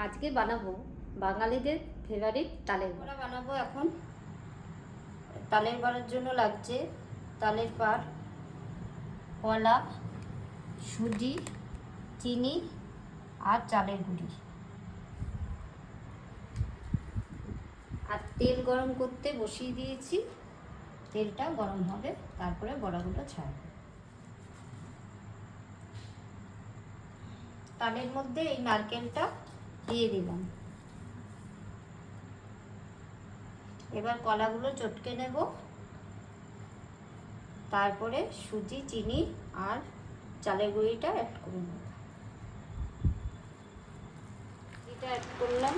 আজকে বানাবো বাঙালিদের ফেভারিট তালের বড়া বানাবো। এখন তালের বড়ার জন্য লাগছে তালের পাড়, কলা, সুজি, চিনি আর চালের গুঁড়ি। আর তেল গরম করতে বসিয়ে দিয়েছি, তেলটা গরম হবে, তারপরে বড়াগুলো ছাড়বে। তালের মধ্যে এই নারকেলটা দিয়ে দিলাম। এবার কলাগুলো চটকে নেব, তারপরে সুজি, চিনি আর চালের গুঁড়িটা অ্যাড করে নেব। এটা অ্যাড করলাম,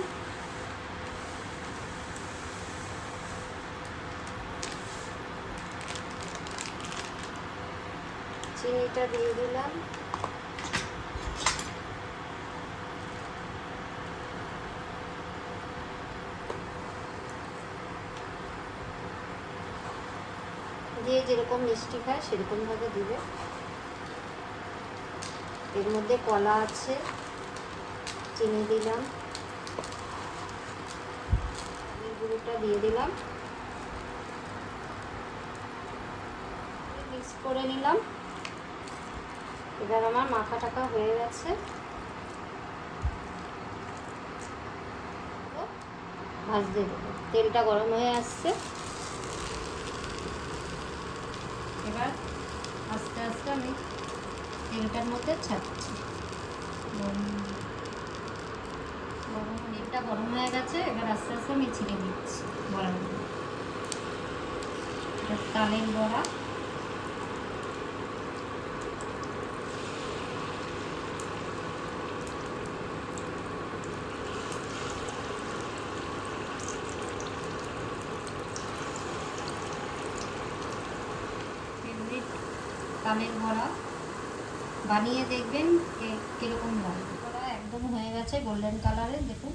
চিনিটা দিয়ে দিলাম, দিয়ে যেরকম মিষ্টি খায় সেরকমভাবে দিবে। এর মধ্যে কলা আছে, চিনি দিলাম, গুঁড়োটা দিয়ে দিলাম, মিক্স করে নিলাম। এবার আমার মাখা টাকা হয়ে গেছে, ভাজতে দেবো। তেলটা গরম হয়ে আসছে, এবার আস্তে আস্তে আমি তেলটার মধ্যে ছাড়ছি। তেলটা গরম হয়ে গেছে, এবার আস্তে আস্তে আমি ছিঁড়ে দিচ্ছি বড়াগুলো। তালের বড়া, তালের বড়া বানিয়ে দেখবেন কীরকম লাগে। বড়া একদম হয়ে গেছে গোল্ডেন কালারের, দেখুন।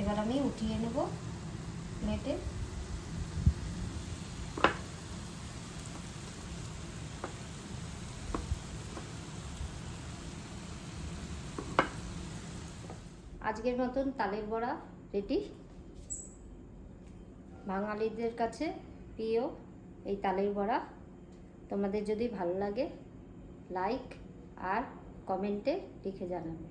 এবার আমি উঠিয়ে নেব প্লেটে। আজকের মতন তালের বড়া রেডি। বাঙালিদের কাছে প্রিয় এই তালের বড়া। তোমাদের যদি ভালো লাগে লাইক আর কমেন্টে লিখে জানাবে।